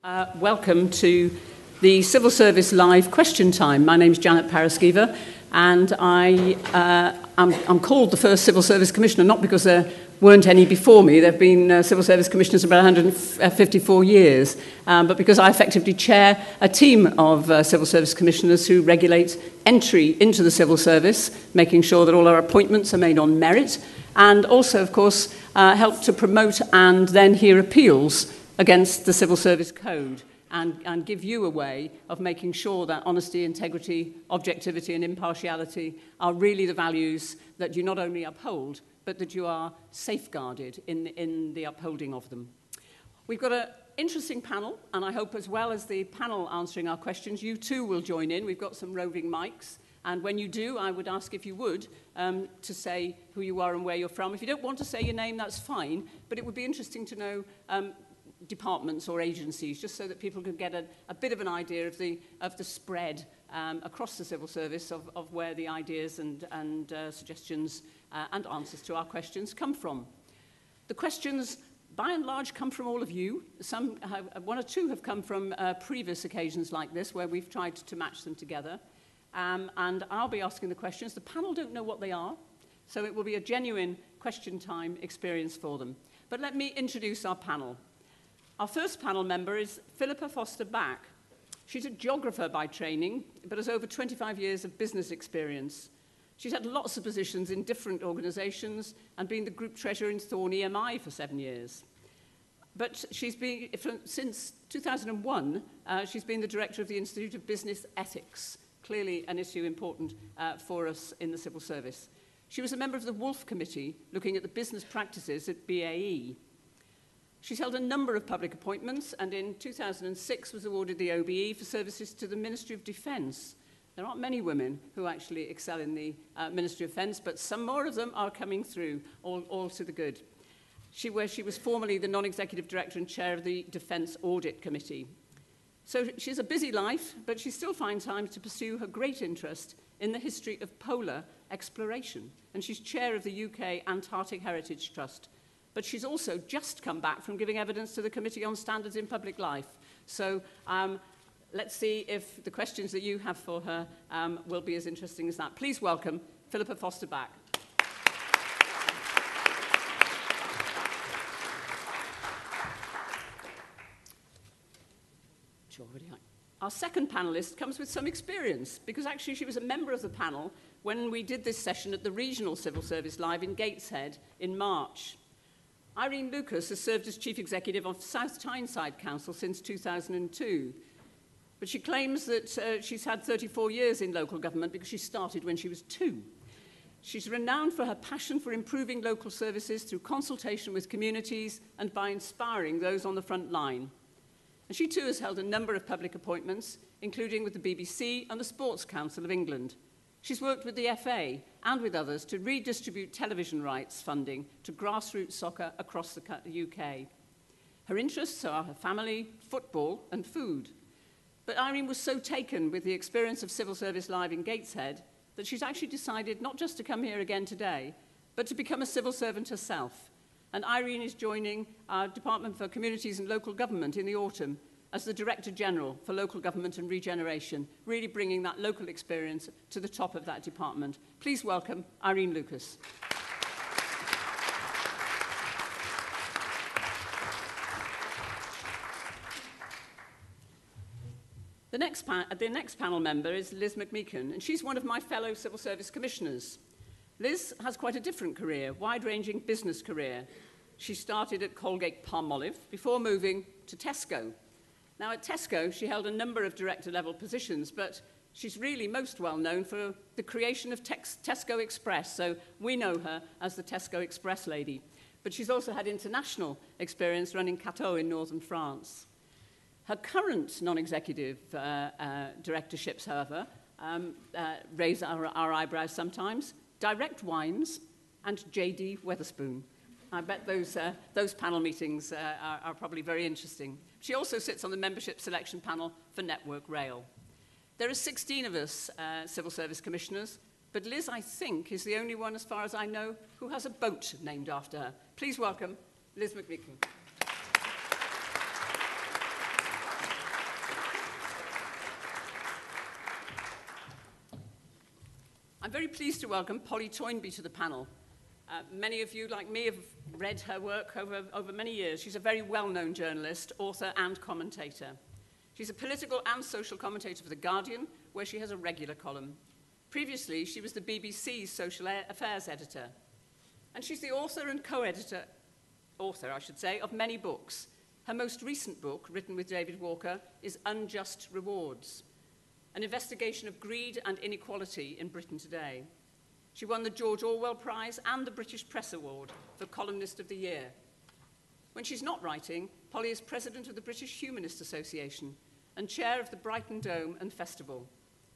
Welcome to the Civil Service Live question time. My name's Janet Paraskiva, and I'm called the first Civil Service Commissioner, not because there weren't any before me. There have been Civil Service Commissioners about 154 years, but because I effectively chair a team of Civil Service Commissioners who regulate entry into the civil service, making sure that all our appointments are made on merit, and also, of course, help to promote and then hear appeals against the Civil Service Code and give you a way of making sure that honesty, integrity, objectivity and impartiality are really the values that you not only uphold, but that you are safeguarded in the upholding of them. We've got an interesting panel, and I hope as well as the panel answering our questions, you too will join in. We've got some roving mics, and when you do, I would ask if you would to say who you are and where you're from. If you don't want to say your name, that's fine, but it would be interesting to know departments or agencies, just so that people can get a bit of an idea of the spread across the civil service of where the ideas and suggestions and answers to our questions come from. The questions, by and large, come from all of you. One or two have come from previous occasions like this, where we've tried to match them together. And I'll be asking the questions. The panel don't know what they are, so it will be a genuine question time experience for them. But let me introduce our panel. Our first panel member is Philippa Foster-Back. She's a geographer by training, but has over 25 years of business experience. She's had lots of positions in different organisations and been the group treasurer in Thorn EMI for 7 years. But she's been, since 2001, she's been the director of the Institute of Business Ethics, clearly an issue important for us in the civil service. She was a member of the Wolf Committee, looking at the business practices at BAE. She's held a number of public appointments, and in 2006 was awarded the OBE for services to the Ministry of Defence. There aren't many women who actually excel in the Ministry of Defence, but some more of them are coming through, all to the good. She was formerly the non-executive director and chair of the Defence Audit Committee. So she's a busy life, but she still finds time to pursue her great interest in the history of polar exploration, and she's chair of the UK Antarctic Heritage Trust. But she's also just come back from giving evidence to the Committee on Standards in Public Life. So let's see if the questions that you have for her will be as interesting as that. Please welcome Philippa Foster-Back. Our second panellist comes with some experience, because actually she was a member of the panel when we did this session at the Regional Civil Service Live in Gateshead in March. Irene Lucas has served as Chief Executive of South Tyneside Council since 2002, but she claims that she's had 34 years in local government because she started when she was 2. She's renowned for her passion for improving local services through consultation with communities and by inspiring those on the front line. And she too has held a number of public appointments, including with the BBC and the Sports Council of England. She's worked with the FA and with others to redistribute television rights funding to grassroots soccer across the UK. Her interests are her family, football and food. But Irene was so taken with the experience of Civil Service Live in Gateshead that she's actually decided not just to come here again today, but to become a civil servant herself. And Irene is joining our Department for Communities and Local Government in the autumn as the Director General for Local Government and Regeneration, really bringing that local experience to the top of that department. Please welcome Irene Lucas. The next panel member is Liz McMeekan, and she's one of my fellow Civil Service Commissioners. Liz has quite a different career, wide-ranging business career. She started at Colgate-Palmolive before moving to Tesco. Now, at Tesco, she held a number of director-level positions, but she's really most well known for the creation of Tesco Express, so we know her as the Tesco Express lady. But she's also had international experience running Cateau in northern France. Her current non-executive directorships, however, raise our eyebrows sometimes. Direct Wines and J.D. Wetherspoon. I bet those panel meetings are probably very interesting. She also sits on the membership selection panel for Network Rail. There are 16 of us civil service commissioners, but Liz, I think, is the only one, as far as I know, who has a boat named after her. Please welcome Liz McMeekan. I'm very pleased to welcome Polly Toynbee to the panel. Many of you, like me, have read her work over many years. She's a very well-known journalist, author and commentator. She's a political and social commentator for The Guardian, where she has a regular column. Previously, she was the BBC's social affairs editor. And she's the author and co-editor, of many books. Her most recent book, written with David Walker, is Unjust Rewards, an investigation of greed and inequality in Britain today. She won the George Orwell Prize and the British Press Award for Columnist of the Year. When she's not writing, Polly is president of the British Humanist Association and chair of the Brighton Dome and Festival.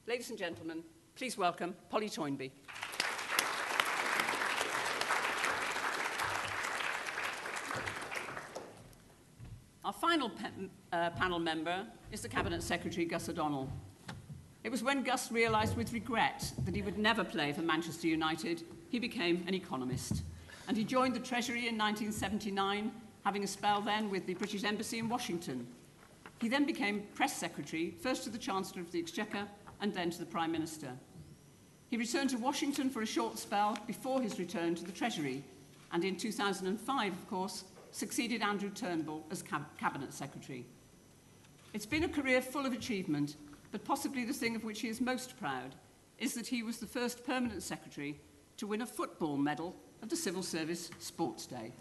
Ladies and gentlemen, please welcome Polly Toynbee. Our final panel member is the Cabinet Secretary, Gus O'Donnell. It was when Gus realised with regret that he would never play for Manchester United, he became an economist. And he joined the Treasury in 1979, having a spell then with the British Embassy in Washington. He then became Press Secretary, first to the Chancellor of the Exchequer and then to the Prime Minister. He returned to Washington for a short spell before his return to the Treasury, and in 2005, of course, succeeded Andrew Turnbull as Cabinet Secretary. It's been a career full of achievement, but possibly the thing of which he is most proud is that he was the first permanent secretary to win a football medal at the Civil Service Sports Day.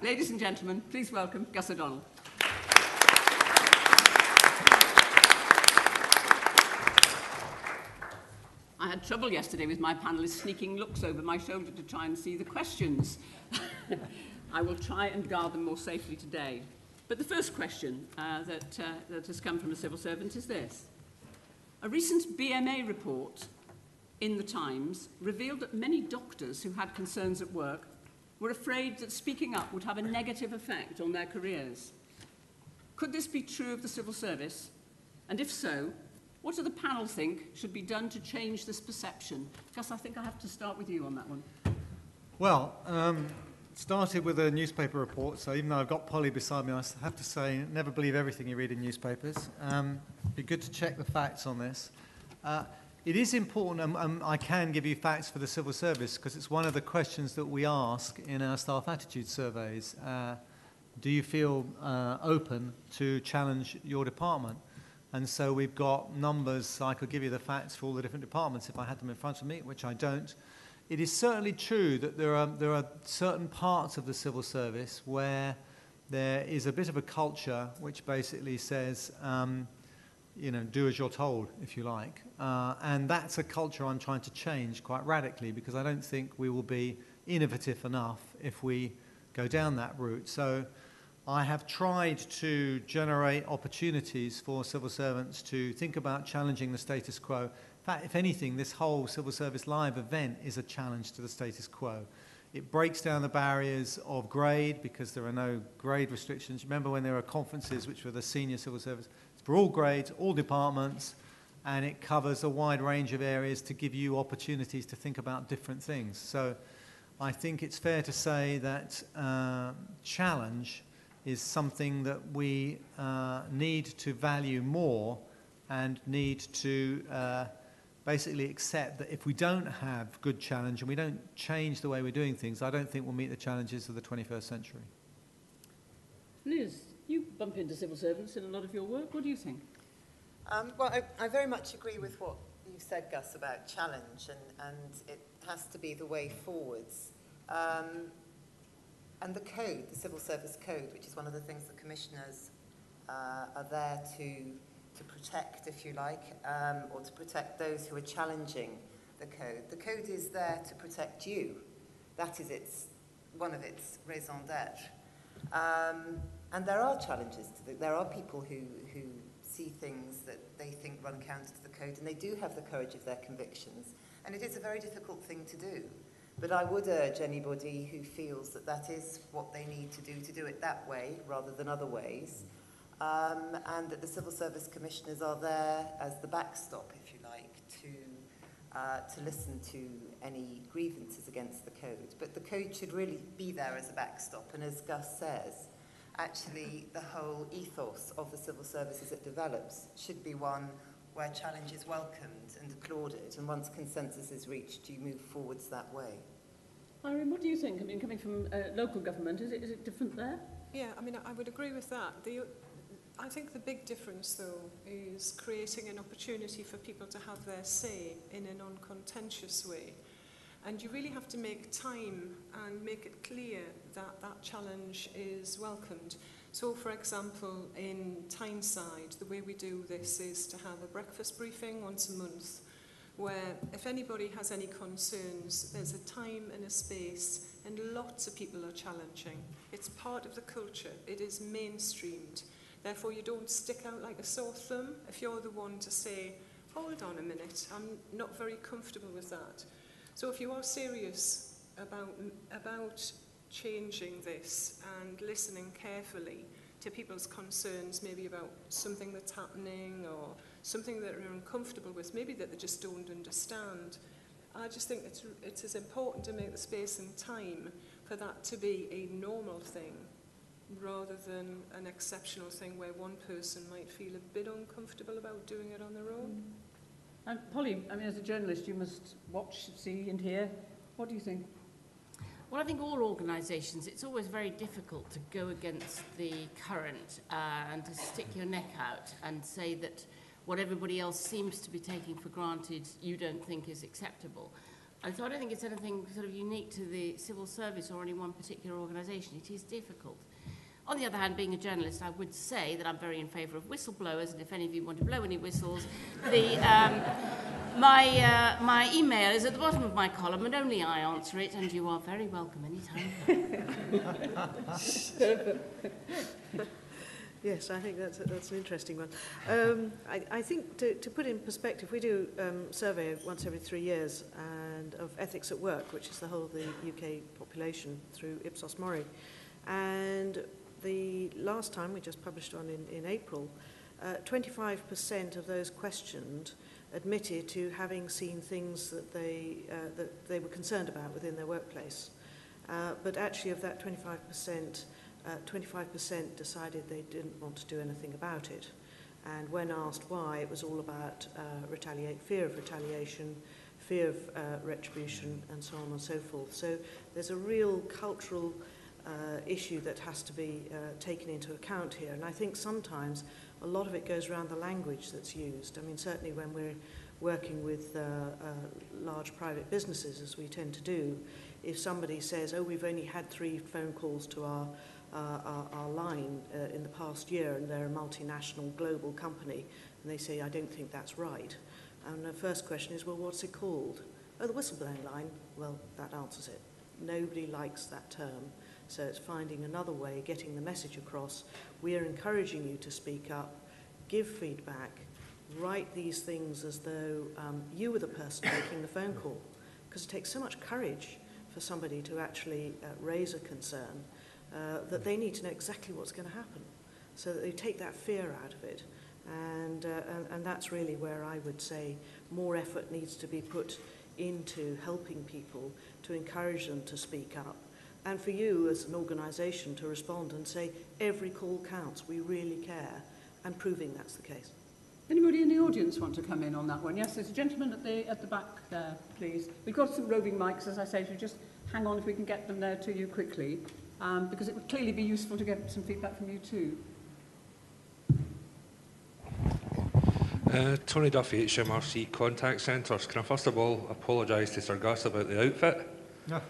Ladies and gentlemen, please welcome Gus O'Donnell. I had trouble yesterday with my panellists sneaking looks over my shoulder to try and see the questions. I will try and guard them more safely today. But the first question that has come from a civil servant is this. A recent BMA report in The Times revealed that many doctors who had concerns at work were afraid that speaking up would have a negative effect on their careers. Could this be true of the civil service? And if so, what do the panel think should be done to change this perception? Gus, I think I have to start with you on that one. Well, started with a newspaper report, so even though I've got Polly beside me, I have to say, never believe everything you read in newspapers. Be good to check the facts on this. It is important, and I can give you facts for the civil service, because it's one of the questions that we ask in our staff attitude surveys. Do you feel open to challenge your department? And so we've got numbers. I could give you the facts for all the different departments if I had them in front of me, which I don't. It is certainly true that there are certain parts of the civil service where there is a bit of a culture which basically says, do as you're told, if you like. And that's a culture I'm trying to change quite radically, because I don't think we will be innovative enough if we go down that route. So I have tried to generate opportunities for civil servants to think about challenging the status quo. In fact, if anything, this whole Civil Service Live event is a challenge to the status quo. It breaks down the barriers of grade, because there are no grade restrictions. Remember when there were conferences which were the senior civil service? It's for all grades, all departments, and it covers a wide range of areas to give you opportunities to think about different things. So I think it's fair to say that challenge is something that we need to value more and need to basically accept that if we don't have good challenge and we don't change the way we're doing things, I don't think we'll meet the challenges of the 21st century. Liz, you bump into civil servants in a lot of your work. What do you think? Well, I very much agree with what you said, Gus, about challenge, and it has to be the way forwards. And the code, the Civil Service Code, which is one of the things the commissioners are there to protect, if you like, or to protect those who are challenging the code. The code is there to protect you. That is one of its raison d'etre. And there are challenges to there are people who see things that they think run counter to the code, and they do have the courage of their convictions. And it is a very difficult thing to do. But I would urge anybody who feels that that is what they need to do it that way rather than other ways. And that the Civil Service Commissioners are there as the backstop, if you like, to listen to any grievances against the code. But the code should really be there as a backstop. And as Gus says, actually the whole ethos of the civil service as it develops should be one where challenge is welcomed and applauded, and once consensus is reached, you move forwards that way. Irene, what do you think? I mean, coming from local government, is it different there? Yeah, I mean, I would agree with that. I think the big difference, though, is creating an opportunity for people to have their say in a non-contentious way. And you really have to make time and make it clear that that challenge is welcomed. So, for example, in Tyneside, the way we do this is to have a breakfast briefing once a month, where if anybody has any concerns, there's a time and a space, and lots of people are challenging. It's part of the culture. It is mainstreamed. Therefore, you don't stick out like a sore thumb if you're the one to say, hold on a minute, I'm not very comfortable with that. So if you are serious about changing this and listening carefully to people's concerns, maybe about something that's happening or something that they're uncomfortable with, maybe that they just don't understand, I just think it's as important to make the space and time for that to be a normal thing, rather than an exceptional thing where one person might feel a bit uncomfortable about doing it on their own. And Polly, I mean, as a journalist, you must watch, see and hear. What do you think? Well, I think all organisations, it's always very difficult to go against the current and to stick your neck out and say that what everybody else seems to be taking for granted you don't think is acceptable. And so I don't think it's anything sort of unique to the civil service or any one particular organisation. It is difficult. On the other hand, being a journalist, I would say that I'm very in favour of whistleblowers, and if any of you want to blow any whistles, my email is at the bottom of my column, and only I answer it, and you are very welcome anytime. Yes, I think that's an interesting one. I think to put in perspective, we do a survey once every 3 years and of ethics at work, which is the whole of the UK population through Ipsos Mori. And the last time, we just published one in April, 25% of those questioned admitted to having seen things that they were concerned about within their workplace. But actually of that 25%, 25% decided they didn't want to do anything about it. And when asked why, it was all about fear of retaliation, fear of retribution, and so on and so forth. So there's a real cultural issue that has to be taken into account here. And I think sometimes a lot of it goes around the language that's used. I mean, certainly when we're working with large private businesses, as we tend to do, if somebody says, oh, we've only had 3 phone calls to our line in the past year, and they're a multinational global company, and they say, I don't think that's right. And the first question is, well, what's it called? Oh, the whistleblowing line. Well, that answers it. Nobody likes that term. So it's finding another way, getting the message across. We are encouraging you to speak up, give feedback, write these things as though you were the person making the phone call. Because it takes so much courage for somebody to actually raise a concern that they need to know exactly what's going to happen, so that they take that fear out of it. And that's really where I would say more effort needs to be put into helping people, to encourage them to speak up. And for you as an organisation to respond and say, every call counts, we really care, and proving that's the case. Anybody in the audience want to come in on that one? Yes, there's a gentleman at the back there, please. We've got some roving mics, as I say, so just hang on if we can get them there to you quickly, because it would clearly be useful to get some feedback from you too. Tony Duffy, HMRC Contact Centres. Can I first of all apologise to Sir Gus about the outfit? No.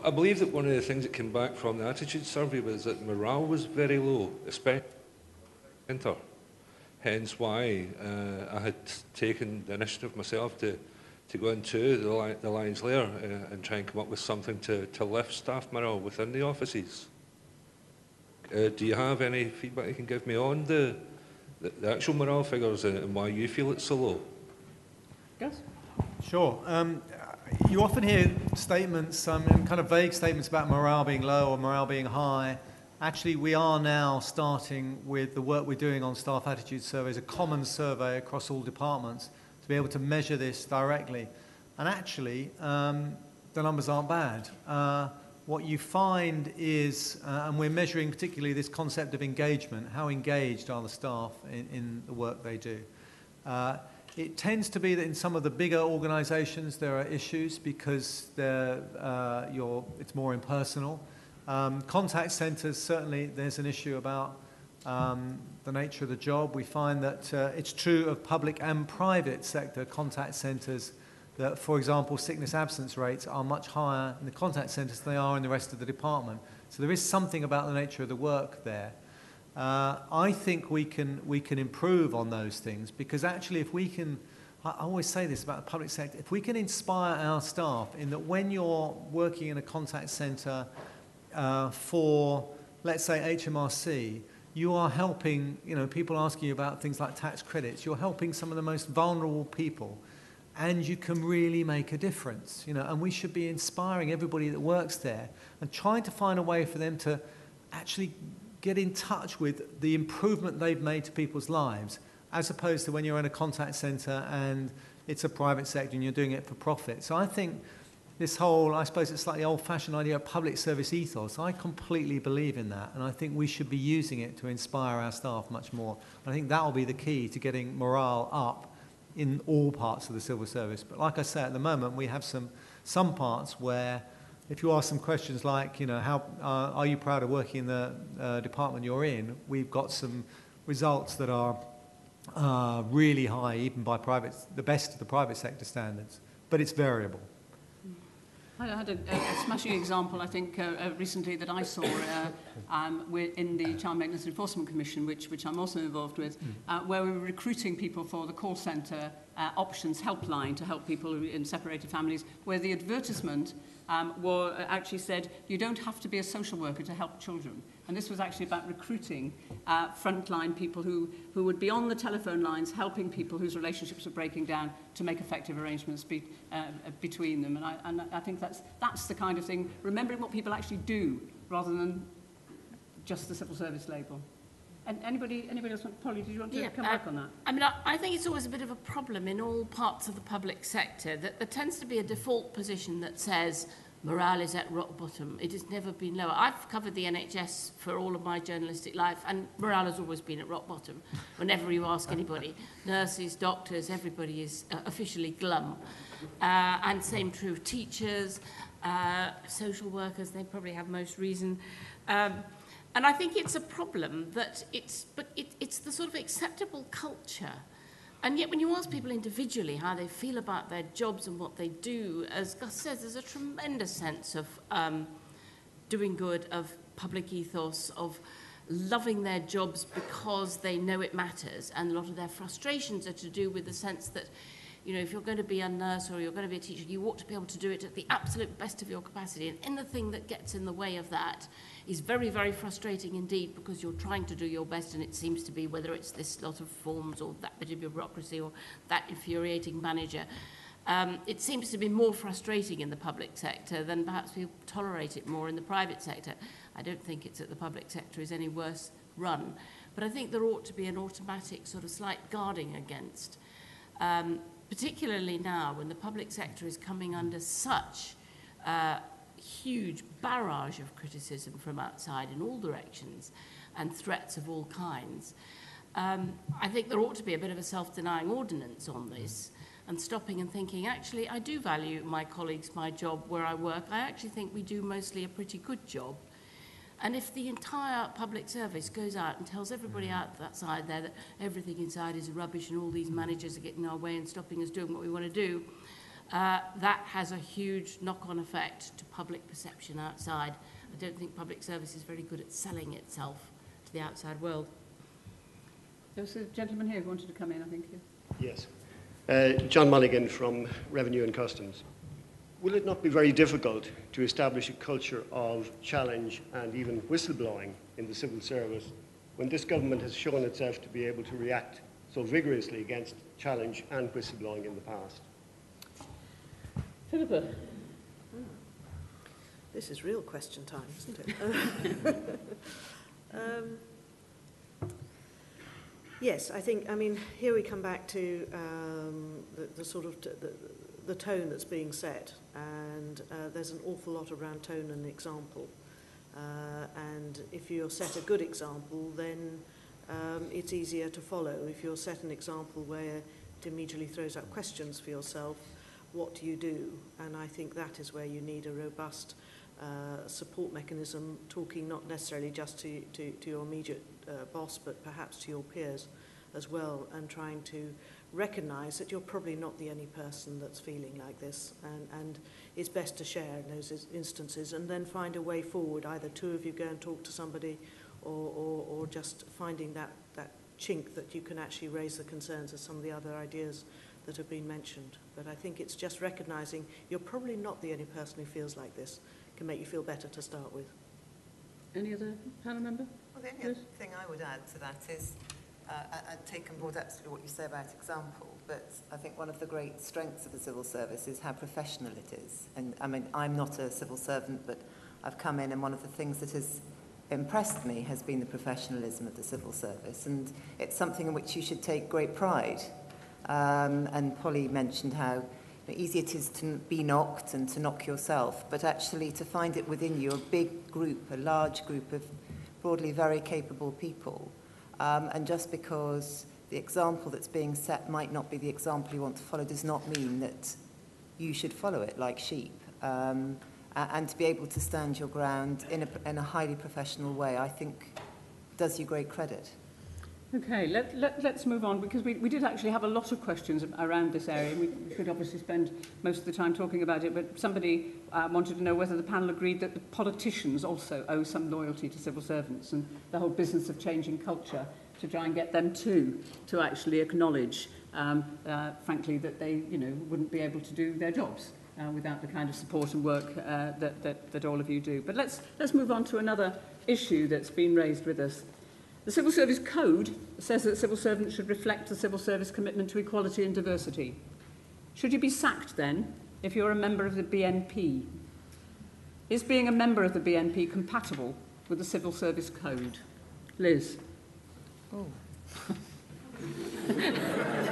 I believe that one of the things that came back from the attitude survey was that morale was very low, especially in the centre. Hence why I had taken the initiative myself to go into the Lions Lair and try and come up with something to lift staff morale within the offices. Do you have any feedback you can give me on the actual morale figures and why you feel it's so low? Yes? Sure. You often hear statements, kind of vague statements about morale being low or morale being high. Actually, we are now starting with the work we're doing on staff attitude surveys, a common survey across all departments, to be able to measure this directly. And actually, the numbers aren't bad. what you find is, and we're measuring particularly this concept of engagement, how engaged are the staff in the work they do. It tends to be that in some of the bigger organisations there are issues because it's more impersonal. Contact centres, certainly there's an issue about the nature of the job. We find that it's true of public and private sector contact centres that, for example, sickness absence rates are much higher in the contact centres than they are in the rest of the department. So there is something about the nature of the work there. I think we can improve on those things because actually if we can, I always say this about the public sector, if we can inspire our staff in that when you're working in a contact centre for, let's say, HMRC, you are helping, people asking you about things like tax credits, you're helping some of the most vulnerable people, and you can really make a difference, and we should be inspiring everybody that works there and trying to find a way for them to actually get in touch with the improvement they've made to people's lives, as opposed to when you're in a contact centre and it's a private sector and you're doing it for profit. So I think this whole, I suppose it's slightly old-fashioned idea of public service ethos. I completely believe in that, and I think we should be using it to inspire our staff much more. I think that will be the key to getting morale up in all parts of the civil service. But like I say, at the moment, we have some parts where if you ask some questions like, how are you proud of working in the department you're in, we've got some results that are really high, even by the best of the private sector standards. But it's variable. I had a smashing example, I think, recently that I saw in the Child Maintenance Enforcement Commission, which I'm also involved with, where we were recruiting people for the call centre options helpline to help people in separated families, where the advertisement actually said, you don't have to be a social worker to help children. And this was actually about recruiting frontline people who would be on the telephone lines helping people whose relationships were breaking down to make effective arrangements between them. And I think that's the kind of thing, remembering what people actually do rather than just the civil service label. And anybody else want, Polly, did you want to come back on that? I mean, I think it's always a bit of a problem in all parts of the public sector that there tends to be a default position that says morale is at rock bottom. It has never been lower. I've covered the NHS for all of my journalistic life, and morale has always been at rock bottom. Whenever you ask anybody, nurses, doctors, everybody is officially glum. And same true of teachers, social workers, they probably have most reason. And I think it's a problem that it's the sort of acceptable culture. And yet when you ask people individually how they feel about their jobs and what they do, as Gus says, there's a tremendous sense of doing good, of public ethos, of loving their jobs because they know it matters. And a lot of their frustrations are to do with the sense that, if you're going to be a nurse or you're going to be a teacher, you ought to be able to do it at the absolute best of your capacity. And anything that gets in the way of that is very, very frustrating indeed, because you're trying to do your best, and it seems to be, whether it's this lot of forms or that bit of bureaucracy or that infuriating manager, it seems to be more frustrating in the public sector than perhaps people tolerate it more in the private sector. I don't think it's that the public sector is any worse run, but I think there ought to be an automatic sort of slight guarding against, particularly now when the public sector is coming under such huge barrage of criticism from outside in all directions and threats of all kinds. I think there ought to be a bit of a self-denying ordinance on this, and stopping and thinking, actually, I do value my colleagues, my job, where I work. I actually think we do mostly a pretty good job. And if the entire public service goes out and tells everybody out that side there that everything inside is rubbish and all these managers are getting in our way and stopping us doing what we want to do, that has a huge knock-on effect to public perception outside. I don't think public service is very good at selling itself to the outside world. There was a gentleman here who wanted to come in, I think. Yes. John Mulligan from Revenue and Customs. Will it not be very difficult to establish a culture of challenge and even whistleblowing in the civil service when this government has shown itself to be able to react so vigorously against challenge and whistleblowing in the past? Philippa. This is real question time, isn't it? Yes, I think, here we come back to the sort of the tone that's being set, and there's an awful lot around tone and example. And if you're set a good example, then it's easier to follow. If you're set an example where it immediately throws out questions for yourself, what do you do? And I think that is where you need a robust support mechanism, talking not necessarily just to your immediate boss, but perhaps to your peers as well, and trying to recognise that you're probably not the only person that's feeling like this, and it's best to share in those instances and then find a way forward. Either two of you go and talk to somebody, or just finding that chink that you can actually raise the concerns of some of the other ideas that have been mentioned. But I think it's just recognising you're probably not the only person who feels like this. It can make you feel better to start with. Any other panel member? Well, the only other thing I would add to that is, I'd take on board absolutely what you say about example, but I think one of the great strengths of the civil service is how professional it is. And I mean, I'm not a civil servant, but I've come in, and one of the things that has impressed me has been the professionalism of the civil service, and it's something in which you should take great pride. And Polly mentioned how easy it is to be knocked and to knock yourself, but actually to find it within you, a big group, a large group of broadly very capable people. And just because the example that's being set might not be the example you want to follow does not mean that you should follow it like sheep. And to be able to stand your ground in a highly professional way, I think does you great credit. Okay, let's move on, because we did actually have a lot of questions around this area. We could obviously spend most of the time talking about it, but somebody wanted to know whether the panel agreed that the politicians also owe some loyalty to civil servants, and the whole business of changing culture to try and get them to actually acknowledge, frankly, that they wouldn't be able to do their jobs without the kind of support and work that all of you do. But let's move on to another issue that's been raised with us. The Civil Service Code says that civil servants should reflect the civil service commitment to equality and diversity. Should you be sacked then if you're a member of the BNP? Is being a member of the BNP compatible with the Civil Service Code? Liz? Oh.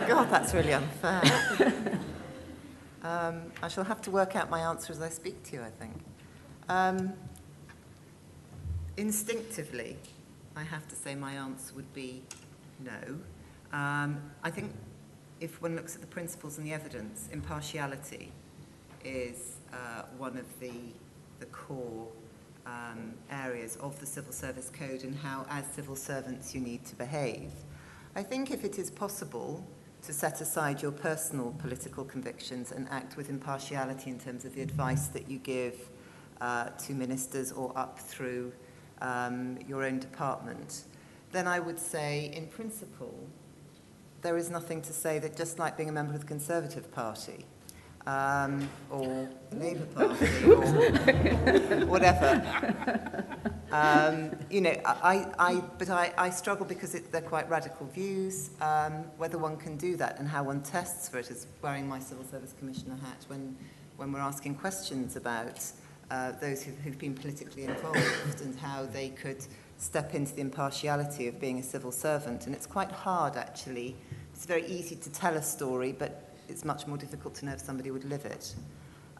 God, that's really unfair. I shall have to work out my answer as I speak to you, I think. Instinctively, I have to say my answer would be no. I think if one looks at the principles and the evidence, impartiality is one of the core areas of the Civil Service Code, and how, as civil servants, you need to behave. I think if it is possible to set aside your personal political convictions and act with impartiality in terms of the advice that you give to ministers or up through your own department, then I would say, in principle, there is nothing to say that, just like being a member of the Conservative Party or Labour Party or whatever, but I struggle because they're quite radical views, whether one can do that and how one tests for it, is wearing my Civil Service Commissioner hat when we're asking questions about those who've been politically involved and how they could step into the impartiality of being a civil servant. And it's quite hard, actually. It's very easy to tell a story, but it's much more difficult to know if somebody would live it.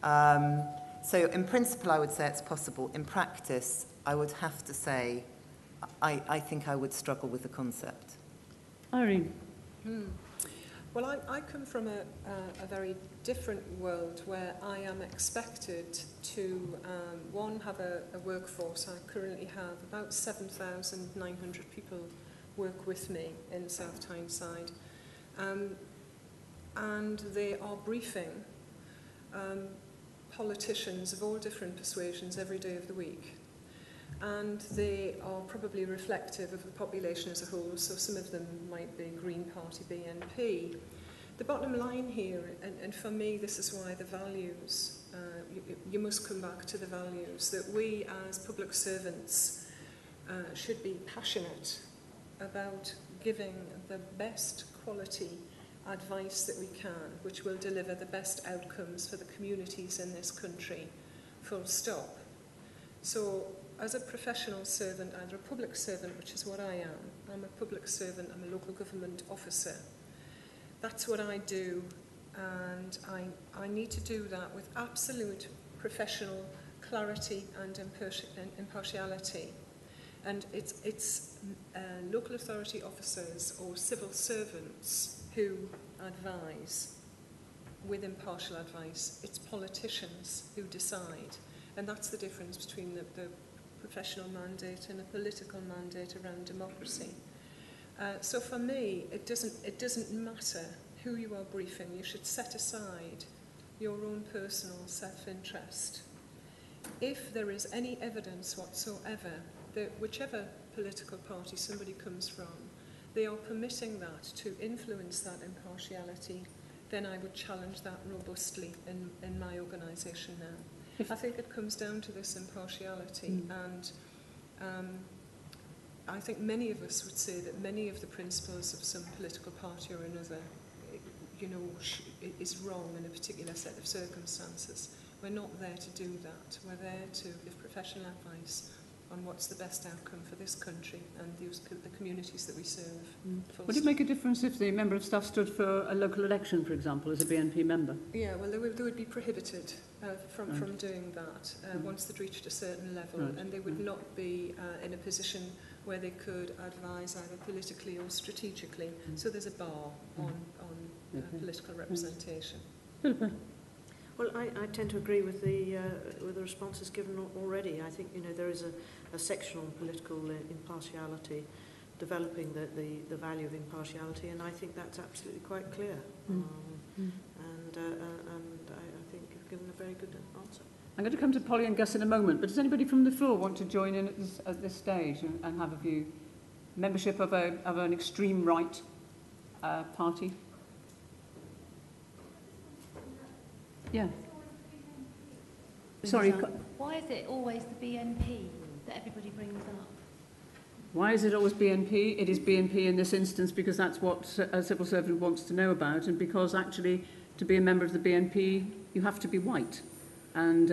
So in principle, I would say it's possible. In practice, I would have to say I think I would struggle with the concept. Irene? Well, I come from a very different world where I am expected to, one, have a workforce. I currently have about 7,900 people work with me in South Tyneside. And they are briefing politicians of all different persuasions every day of the week. And they are probably reflective of the population as a whole, so some of them might be Green Party, BNP. The bottom line here, and for me this is why the values, you must come back to the values, that we as public servants should be passionate about giving the best quality advice that we can, which will deliver the best outcomes for the communities in this country, full stop. So, as a professional servant and a public servant, which is what I am, I'm a public servant, I'm a local government officer. That's what I do and I need to do that with absolute professional clarity and impartiality. And it's local authority officers or civil servants who advise with impartial advice. It's politicians who decide. And that's the difference between the professional mandate and a political mandate around democracy. So for me, it doesn't matter who you are briefing. You should set aside your own personal self-interest. If there is any evidence whatsoever that whichever political party somebody comes from, they are permitting that to influence that impartiality, then I would challenge that robustly in my organisation now. I think it comes down to this impartiality, and I think many of us would say that many of the principles of some political party or another, is wrong in a particular set of circumstances. We're not there to do that. We're there to give professional advice on what's the best outcome for this country and the communities that we serve. Would it make a difference if the member of staff stood for a local election, for example, as a BNP member? Yeah, well, they would be prohibited from doing that once they'd reached a certain level, and they would not be in a position where they could advise either politically or strategically. So there's a bar on political representation. Well, I tend to agree with the responses given already. I think there is a section on political impartiality, developing the value of impartiality, and I think that's absolutely quite clear. And I think you've given a very good answer. I'm going to come to Polly and Gus in a moment, but does anybody from the floor want to join in at this stage and have a view? Membership of an extreme right party? Yeah. Sorry. Why is it always the BNP that everybody brings up? Why is it always BNP? It is BNP in this instance because that's what a civil servant wants to know about, and because actually to be a member of the BNP you have to be white. And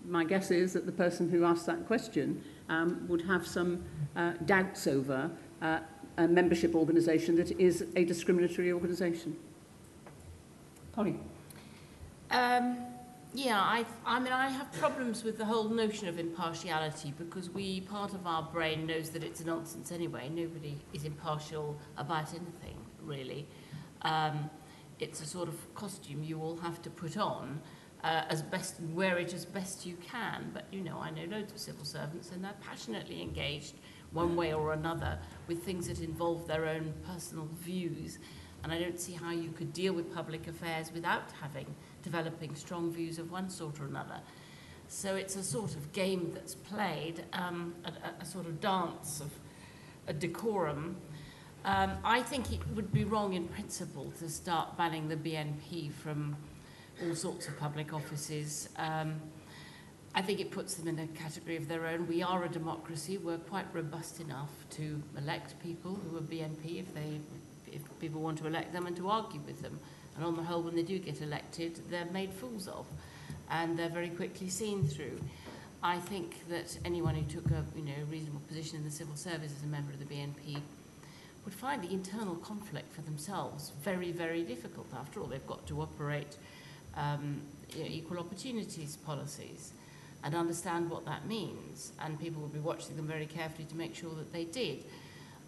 my guess is that the person who asked that question would have some doubts over a membership organisation that is a discriminatory organisation. Polly? Yeah, I mean, I have problems with the whole notion of impartiality because part of our brain knows that it's nonsense anyway. Nobody is impartial about anything, really. It's a sort of costume you all have to put on wear it as best you can. But, I know loads of civil servants and they're passionately engaged one way or another with things that involve their own personal views. And I don't see how you could deal with public affairs without developing strong views of one sort or another. So it's a sort of game that's played, a sort of dance of a decorum. I think it would be wrong in principle to start banning the BNP from all sorts of public offices. I think it puts them in a category of their own. We are a democracy. We're quite robust enough to elect people who are BNP if people want to elect them and to argue with them. And on the whole, when they do get elected, they're made fools of, and they're very quickly seen through. I think that anyone who took a reasonable position in the civil service as a member of the BNP would find the internal conflict for themselves very, very difficult. After all, they've got to operate equal opportunities policies and understand what that means, and people will be watching them very carefully to make sure that they did.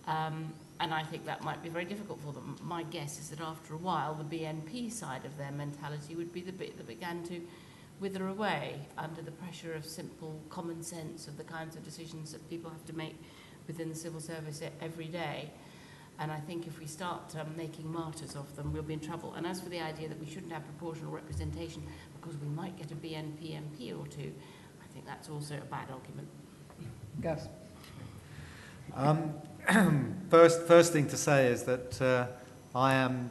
And I think that might be very difficult for them. My guess is that after a while, the BNP side of their mentality would be the bit that began to wither away under the pressure of simple common sense of the kinds of decisions that people have to make within the civil service every day. And I think if we start making martyrs of them, we'll be in trouble. And as for the idea that we shouldn't have proportional representation because we might get a BNP MP or two, I think that's also a bad argument. Gus? First thing to say is that I am,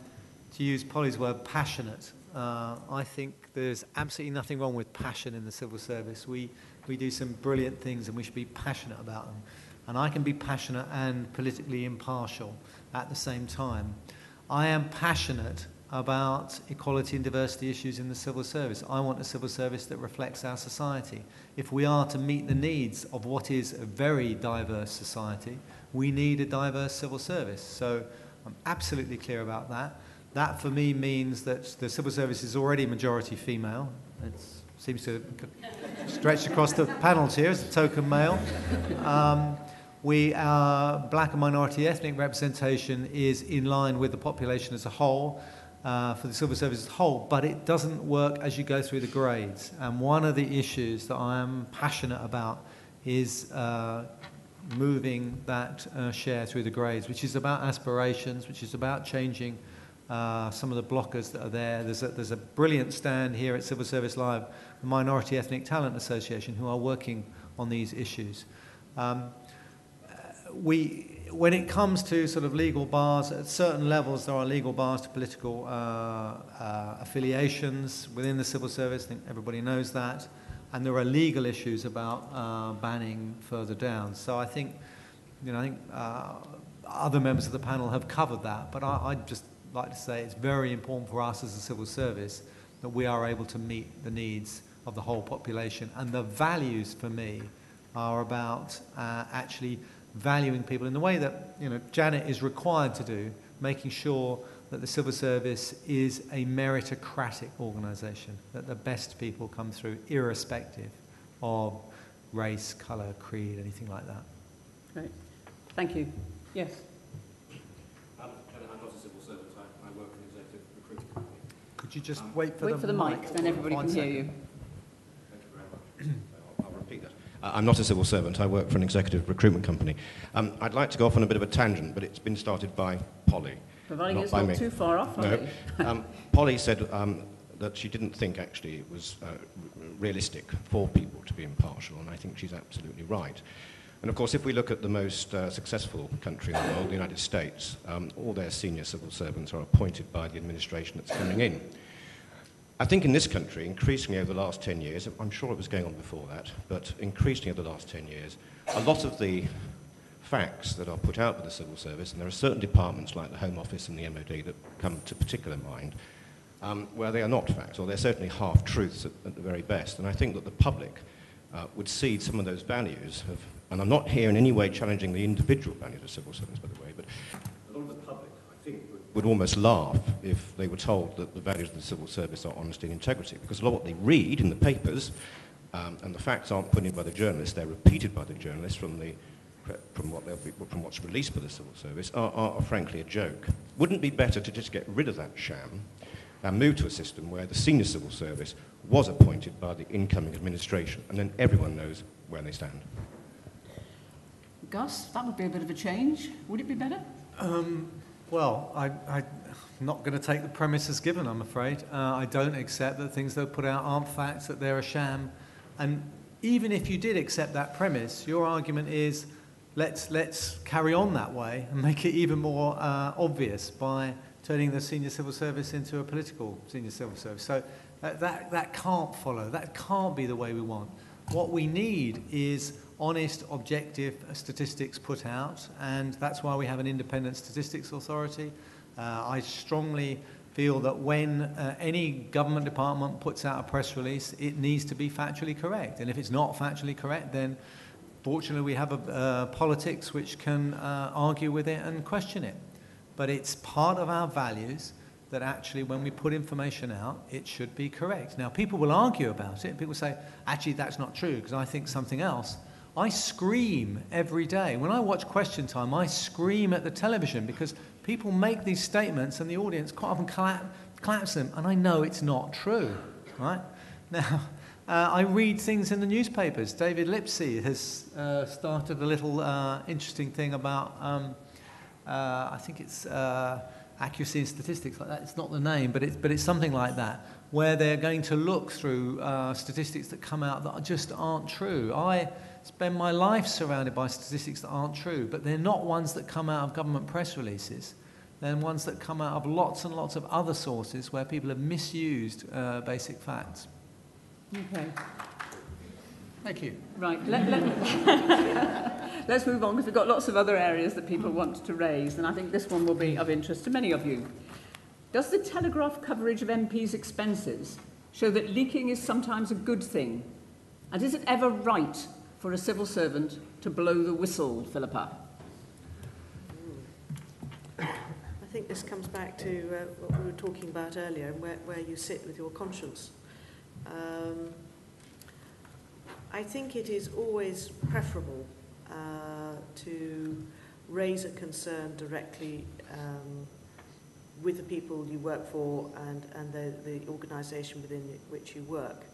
to use Polly's word, passionate. I think there's absolutely nothing wrong with passion in the civil service. We do some brilliant things and we should be passionate about them. And I can be passionate and politically impartial at the same time. I am passionate about equality and diversity issues in the civil service. I want a civil service that reflects our society. If we are to meet the needs of what is a very diverse society, we need a diverse civil service. So I'm absolutely clear about that. That for me means that the civil service is already majority female. It seems to stretch across the panels here as a token male. Our black and minority ethnic representation is in line with the population as a whole, for the civil service as a whole, but it doesn't work as you go through the grades. And one of the issues that I am passionate about is moving that share through the grades, which is about aspirations, which is about changing some of the blockers that are there. There's a brilliant stand here at Civil Service Live, the Minority Ethnic Talent Association, who are working on these issues. When it comes to sort of legal bars, at certain levels there are legal bars to political affiliations within the civil service. I think everybody knows that. And there are legal issues about banning further down. So I think, other members of the panel have covered that. But I'd just like to say it's very important for us as a civil service that we are able to meet the needs of the whole population. And the values for me are about actually valuing people in the way that Janet is required to do, making sure that the civil service is a meritocratic organisation, that the best people come through irrespective of race, colour, creed, anything like that. Great. Thank you. Yes? I'm not a civil servant. I work in an executive recruitment company. Could you just wait for the mic, then everybody can hear you. Thank you very much. I'll repeat that. I'm not a civil servant. I work for an executive recruitment company. I'd like to go off on a bit of a tangent, but it's been started by Polly. Providing not it's by not me. too far off, No. Polly said that she didn't think actually it was realistic for people to be impartial, and I think she's absolutely right. And of course, if we look at the most successful country in the world, the United States, all their senior civil servants are appointed by the administration that's coming in. I think in this country, increasingly over the last 10 years, I'm sure it was going on before that, but increasingly over the last 10 years, a lot of the facts that are put out by the civil service, and there are certain departments like the Home Office and the MOD that come to particular mind, where they are not facts, or they're certainly half-truths at the very best. And I think that the public would cede some of those values, and I'm not here in any way challenging the individual values of civil service, by the way, but a lot of the public, I think, would almost laugh if they were told that the values of the civil service are honesty and integrity, because a lot of what they read in the papers, and the facts aren't put in by the journalists, they're repeated by the journalists from what's released by the civil service, are frankly a joke. Wouldn't it be better to just get rid of that sham and move to a system where the senior civil service was appointed by the incoming administration, and then everyone knows where they stand? Gus, that would be a bit of a change. Would it be better? Well, I'm not going to take the premise as given, I'm afraid. I don't accept that things that are put out aren't facts, that they're a sham. And even if you did accept that premise, your argument is let's carry on that way and make it even more obvious by turning the senior civil service into a political senior civil service. So that can't follow. That can't be the way we want. What we need is honest, objective statistics put out, and that's why we have an independent statistics authority. I strongly feel that when any government department puts out a press release, it needs to be factually correct. And if it's not factually correct, then fortunately we have a politics which can argue with it and question it. But it's part of our values that actually when we put information out, it should be correct. Now, people will argue about it. People say, actually, that's not true because I think something else. I scream every day. When I watch Question Time, I scream at the television because people make these statements and the audience quite often claps them, and I know it's not true, right? Now, I read things in the newspapers. David Lipsey has started a little interesting thing about, I think it's accuracy in statistics like that. It's not the name, but it's something like that, where they're going to look through statistics that come out that just aren't true. I spend my life surrounded by statistics that aren't true, but they're not ones that come out of government press releases. They're ones that come out of lots and lots of other sources where people have misused basic facts. Okay. Thank you. Right, let's move on because we've got lots of other areas that people want to raise, and I think this one will be of interest to many of you. Does the Telegraph coverage of MPs' expenses show that leaking is sometimes a good thing? And is it ever right for a civil servant to blow the whistle, Philippa? I think this comes back to what we were talking about earlier, and where you sit with your conscience. I think it is always preferable to raise a concern directly with the people you work for and the organisation within which you work,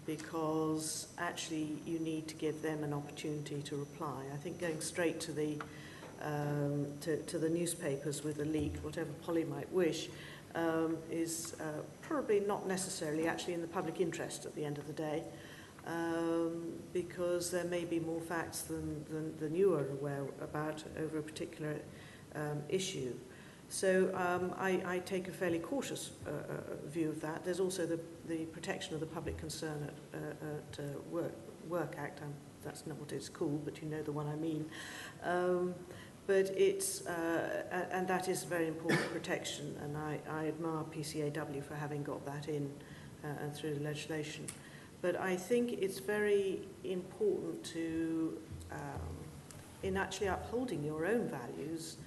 because actually you need to give them an opportunity to reply. I think going straight to the newspapers with a leak, whatever Polly might wish, is probably not necessarily actually in the public interest at the end of the day, because there may be more facts than you are aware about over a particular issue. So I take a fairly cautious view of that. There's also the Protection of the Public Concern at Work Act. That's not what it's called, but you know the one I mean. But it's, and that is very important protection, and I admire PCAW for having got that in and through the legislation. But I think it's very important to, in actually upholding your own values,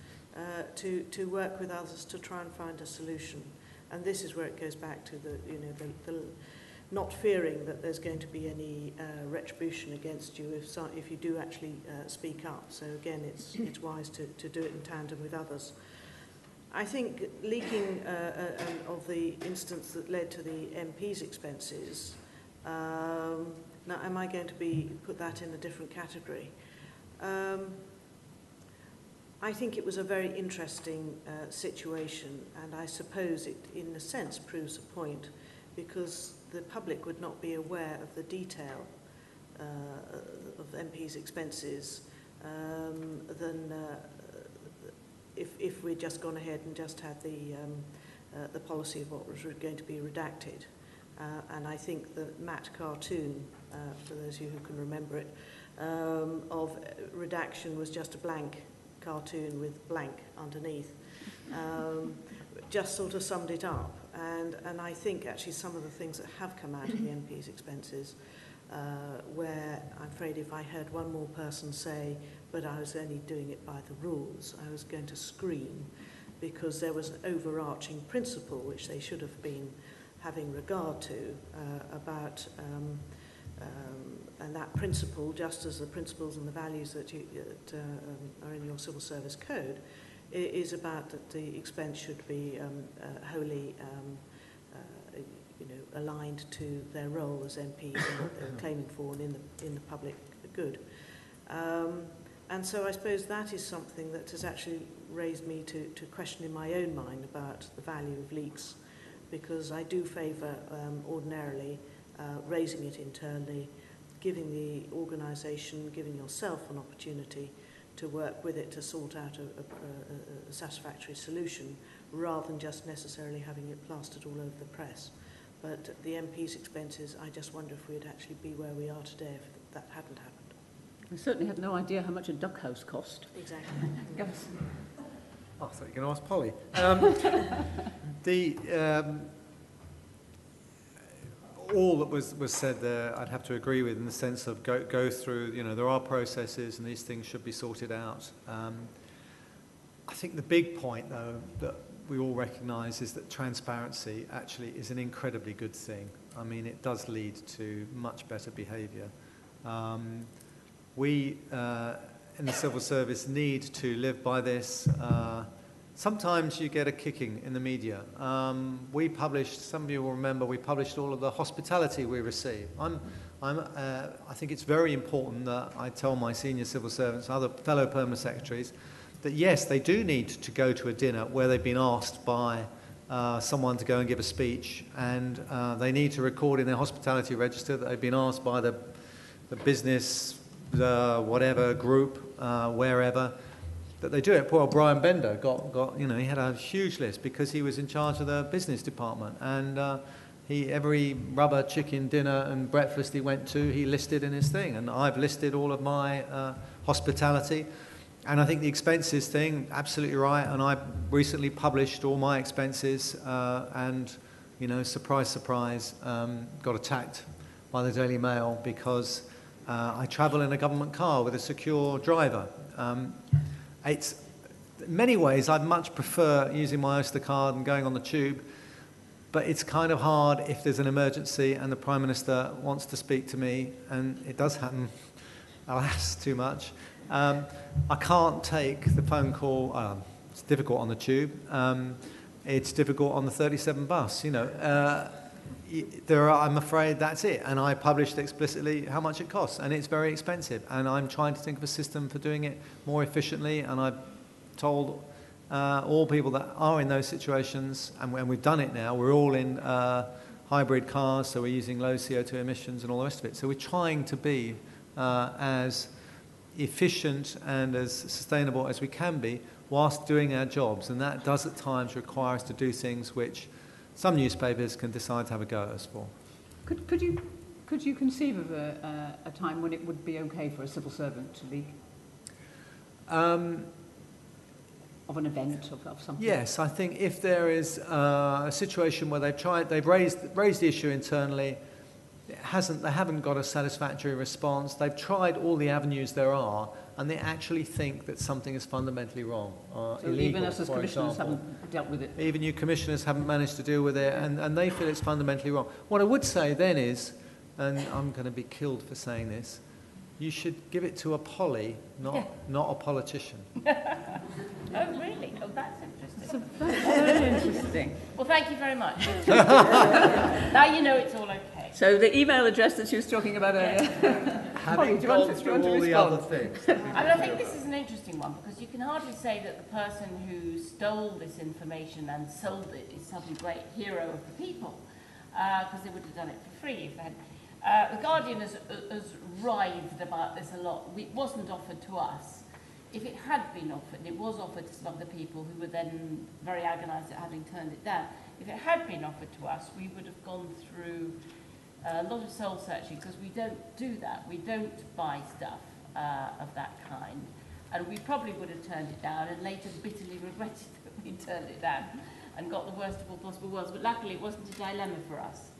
to work with others to try and find a solution. And this is where it goes back to the not fearing that there's going to be any retribution against you if you do actually speak up. So again, it's wise to do it in tandem with others. I think leaking of the instance that led to the MP's expenses, now am I going to put that in a different category? I think it was a very interesting situation, and I suppose it, in a sense, proves a point, because the public would not be aware of the detail of MP's expenses than if we'd just gone ahead and just had the policy of what was going to be redacted. And I think the Matt cartoon, for those of you who can remember it, of redaction was just a blank cartoon with blank underneath. Just sort of summed it up. And I think actually some of the things that have come out of the MP's expenses, where I'm afraid if I heard one more person say, but I was only doing it by the rules, I was going to scream, because there was an overarching principle which they should have been having regard to about, and that principle, just as the principles and the values that are in your civil service code, is about that the expense should be wholly aligned to their role as MPs and what they're claiming for and in the public good. And so I suppose that is something that has actually raised me to question in my own mind about the value of leaks, because I do favour ordinarily raising it internally, giving the organisation, giving yourself an opportunity to work with it to sort out a satisfactory solution, rather than just necessarily having it plastered all over the press. But the MP's expenses, I just wonder if we'd actually be where we are today if that hadn't happened. We certainly had no idea how much a duck house cost. Exactly. Yes. I thought you were going to ask Polly. All that was said there, I'd have to agree with, in the sense of go through, there are processes and these things should be sorted out. I think the big point, though, that we all recognise is that transparency actually is an incredibly good thing. I mean, it does lead to much better behaviour. We, in the civil service, need to live by this. Sometimes you get a kicking in the media. We published, some of you will remember, we published all of the hospitality we receive. I think it's very important that I tell my senior civil servants, other fellow permanent secretaries, that yes, they do need to go to a dinner where they've been asked by someone to go and give a speech, and they need to record in their hospitality register that they've been asked by the business, whatever group, wherever, that they do it. Poor Brian Bender got he had a huge list because he was in charge of the business department, and every rubber chicken dinner and breakfast he went to, he listed in his thing, and I've listed all of my hospitality. And I think the expenses thing, absolutely right, and I recently published all my expenses, and surprise, surprise, got attacked by the Daily Mail because I travel in a government car with a secure driver. in many ways, I'd much prefer using my Oyster card and going on the tube. But it's kind of hard if there's an emergency and the Prime Minister wants to speak to me, and it does happen, alas, too much. I can't take the phone call. It's difficult on the tube. It's difficult on the 37 bus. You know, I'm afraid that's it. And I published explicitly how much it costs, and it's very expensive. And I'm trying to think of a system for doing it more efficiently. And I've told all people that are in those situations, and when we've done it now, we're all in hybrid cars, so we're using low CO2 emissions and all the rest of it. So we're trying to be as efficient and as sustainable as we can be whilst doing our jobs, and that does at times require us to do things which some newspapers can decide to have a go at us for. Could you conceive of a time when it would be okay for a civil servant to leak? Of an event, of something? Yes, I think if there is a situation where they've raised the issue internally, they haven't got a satisfactory response, they've tried all the avenues there are, and they actually think that something is fundamentally wrong, so illegal, even us as commissioners haven't dealt with it? Even you commissioners haven't managed to deal with it, and they feel it's fundamentally wrong. What I would say then is, and I'm going to be killed for saying this, you should give it to a Polly, not a politician. Oh, really? Oh, that's interesting. That's very interesting. Well, thank you very much. Now you know it's all okay. So the email address that she was talking about earlier. Having gone through all the other things. I mean, I think this is an interesting one, because you can hardly say that the person who stole this information and sold it is some great hero of the people, because they would have done it for free if they had. The Guardian has writhed about this a lot. It wasn't offered to us. If it had been offered, it was offered to some of the people who were then very agonised at having turned it down. If it had been offered to us, we would have gone through a lot of soul searching, because we don't do that. We don't buy stuff of that kind. And we probably would have turned it down and later bitterly regretted that we turned it down and got the worst of all possible worlds. But luckily, it wasn't a dilemma for us.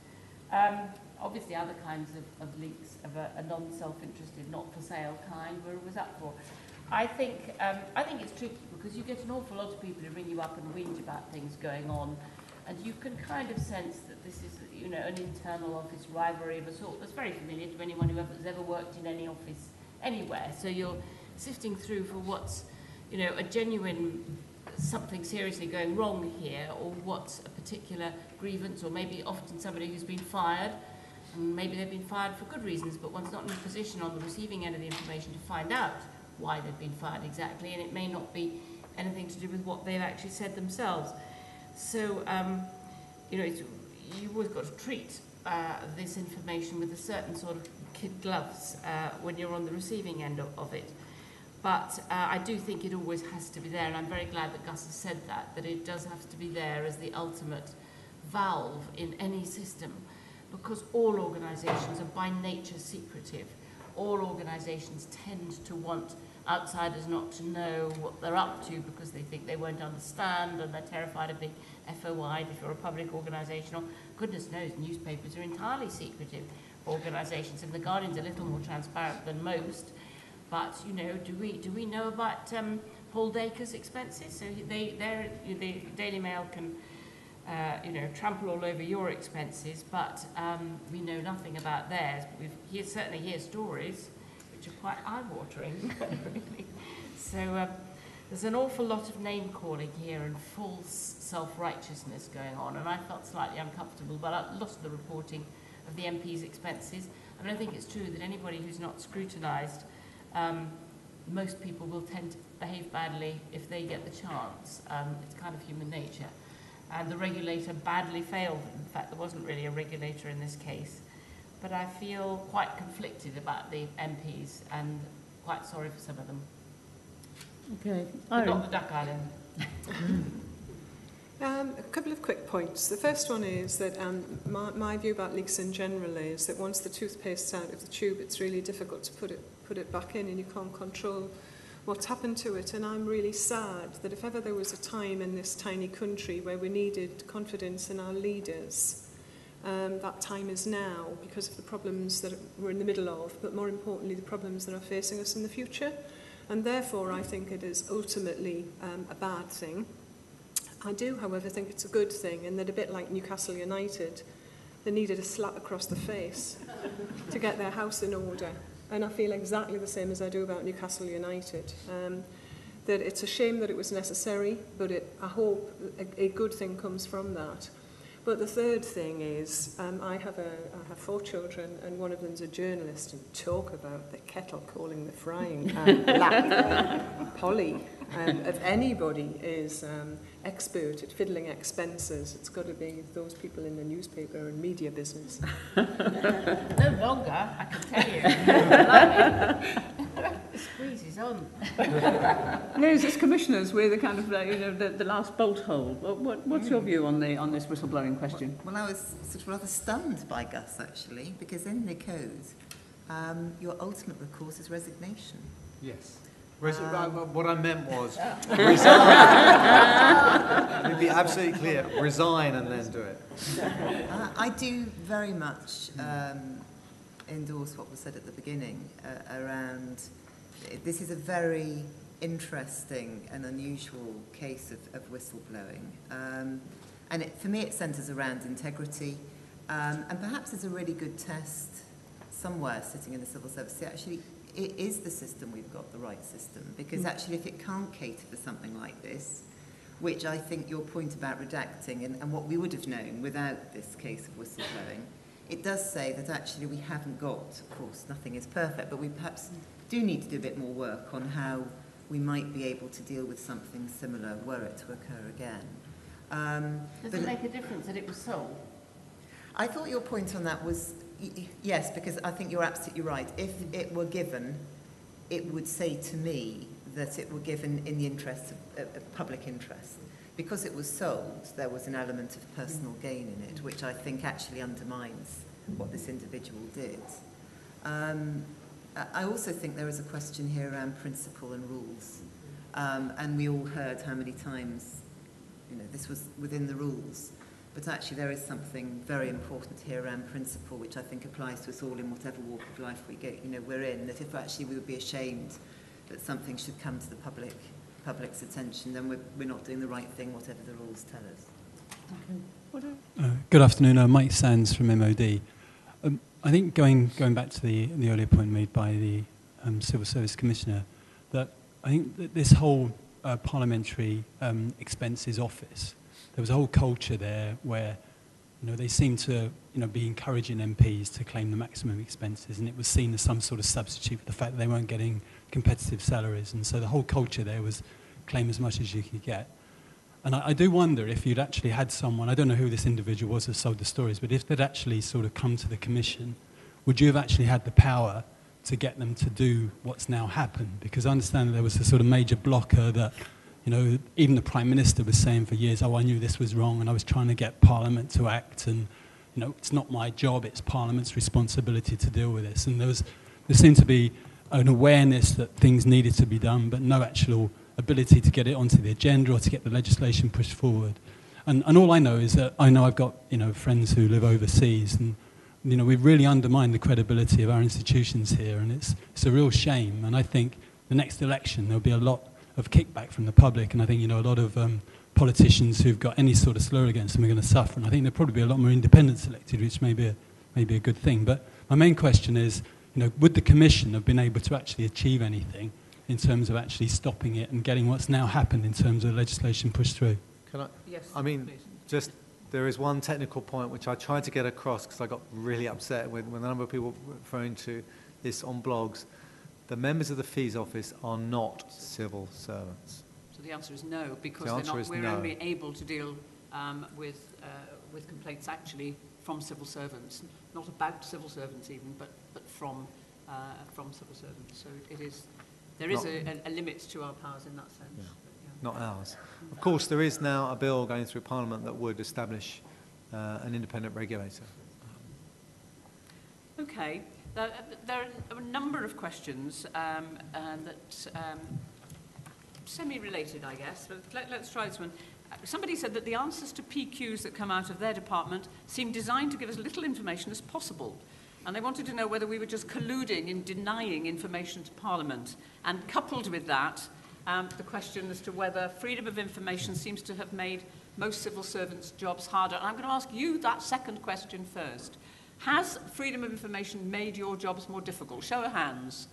Obviously, other kinds of leaks of a non-self-interested, not-for-sale kind we're always up for. I think it's tricky, because you get an awful lot of people who ring you up and whinge about things going on, and you can kind of sense that this is, you know, an internal office rivalry of a sort that's very familiar to anyone who has ever worked in any office anywhere. So you're sifting through for what's, you know, a genuine something seriously going wrong here, or what's a particular grievance, or maybe often somebody who's been fired, and maybe they've been fired for good reasons, but one's not in a position on the receiving end of the information to find out why they've been fired exactly, and it may not be anything to do with what they've actually said themselves. So, you know, you've always got to treat this information with a certain sort of kid gloves when you're on the receiving end of it. But I do think it always has to be there, and I'm very glad that Gus has said that it does have to be there as the ultimate valve in any system, because all organisations are by nature secretive. All organisations tend to want outsiders not to know what they're up to, because they think they won't understand, and they're terrified of being FOI'd if you're a public organisation, or goodness knows, newspapers are entirely secretive organisations, and the Guardian's a little more transparent than most. But, you know, do we know about Paul Dacre's expenses? So the Daily Mail can, you know, trample all over your expenses, but we know nothing about theirs. But we certainly hear stories which are quite eye-watering, really. So there's an awful lot of name-calling here and false self-righteousness going on, and I felt slightly uncomfortable about a lot of the reporting of the MP's expenses. I mean, I think it's true that anybody who's not scrutinised, most people will tend to behave badly if they get the chance. It's kind of human nature. And the regulator badly failed. In fact, there wasn't really a regulator in this case. But I feel quite conflicted about the MPs and quite sorry for some of them. Okay. But not the Duck Island. A couple of quick points. The first one is that my view about leaks in general is that once the toothpaste's out of the tube, it's really difficult to put it back in, and you can't control what's happened to it. And I'm really sad that if ever there was a time in this tiny country where we needed confidence in our leaders, that time is now, because of the problems that we're in the middle of, but more importantly, the problems that are facing us in the future. And therefore, I think it is ultimately a bad thing. I do, however, think it's a good thing, in that a bit like Newcastle United, they needed a slap across the face to get their house in order. And I feel exactly the same as I do about Newcastle United. That it's a shame that it was necessary, but I hope a good thing comes from that. But the third thing is, I have 4 children, and one of them's a journalist, and talk about the kettle calling the frying pan black. Polly, if anybody is expert at fiddling expenses, it's got to be those people in the newspaper and media business. No longer, I can tell you. The squeeze is on. Yes, as commissioners, we're the kind of the last bolt hole. What's your view on this whistleblowing question? Well, I was sort of rather stunned by Gus, actually, because in the code, your ultimate recourse is resignation. Yes. What I meant was resign. It'd be absolutely clear. Resign and then do it. I do very much endorse what was said at the beginning around. This is a very interesting and unusual case of whistleblowing, and for me, it centres around integrity, and perhaps there's a really good test somewhere sitting in the civil service. Actually, it is the system we've got, the right system, because actually if it can't cater for something like this, which I think your point about redacting and what we would have known without this case of whistleblowing, it does say that actually we haven't got, of course, nothing is perfect, but we perhaps do need to do a bit more work on how we might be able to deal with something similar were it to occur again. Does it make a difference that it was sold? I thought your point on that was, yes, because I think you're absolutely right. If it were given, it would say to me that it were given in the interest of public interest. Because it was sold, there was an element of personal gain in it, which I think actually undermines what this individual did. I also think there is a question here around principle and rules. And we all heard how many times, this was within the rules. But actually there is something very important here around principle, which I think applies to us all in whatever walk of life we're in, that if actually we would be ashamed that something should come to the public's attention, then we're not doing the right thing, whatever the rules tell us. Good afternoon, Mike Sands from MOD. I think going back to the earlier point made by the Civil Service Commissioner, that I think that this whole Parliamentary Expenses Office, there was a whole culture there where they seemed to be encouraging MPs to claim the maximum expenses, and it was seen as some sort of substitute for the fact that they weren't getting competitive salaries, and so the whole culture there was claim as much as you could get. And I do wonder if you'd actually had someone, I don't know who this individual was who sold the stories, but if they'd actually sort of come to the Commission, would you have actually had the power to get them to do what's now happened? Because I understand that there was a sort of major blocker that, even the Prime Minister was saying for years, I knew this was wrong and I was trying to get Parliament to act, and it's not my job, it's Parliament's responsibility to deal with this. And there seemed to be an awareness that things needed to be done, but no actual ability to get it onto the agenda or to get the legislation pushed forward. And all I know is that I've got friends who live overseas, and we've really undermined the credibility of our institutions here, and it's a real shame. And I think the next election there'll be a lot of kickback from the public, and I think a lot of politicians who've got any sort of slur against them are going to suffer, and I think there'll probably be a lot more independents elected, which may be a good thing. But my main question is, would the Commission have been able to actually achieve anything in terms of actually stopping it and getting what's now happened in terms of legislation pushed through? Can I? Yes, please. There is one technical point which I tried to get across because I got really upset when a number of people were referring to this on blogs. The members of the Fees Office are not civil servants. So the answer is no, because we're no. only able to deal with complaints actually from civil servants, not about civil servants even, but from civil servants. So there is a limit to our powers in that sense. Yeah. Not ours. Of course, there is now a bill going through Parliament that would establish an independent regulator. Okay. There are a number of questions that semi-related, I guess. Let's try this one. Somebody said that the answers to PQs that come out of their department seem designed to give as little information as possible. And they wanted to know whether we were just colluding in denying information to Parliament. And coupled with that, the question as to whether freedom of information seems to have made most civil servants' jobs harder. And I'm going to ask you that second question first. Has freedom of information made your jobs more difficult? Show of hands.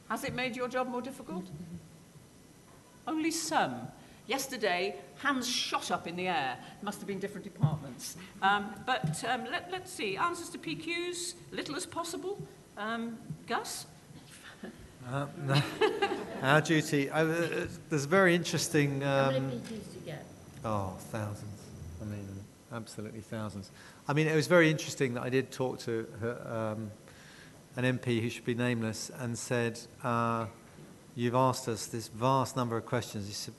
Has it made your job more difficult? Only some. Yesterday, hands shot up in the air. Must have been different departments. Let's see. Answers to PQs, little as possible. Gus? No. Our duty. There's a very interesting. How many PQs do you get? Oh, thousands. I mean, absolutely thousands. I mean, it was very interesting that I did talk to an MP who should be nameless and said, "You've asked us this vast number of questions." He said,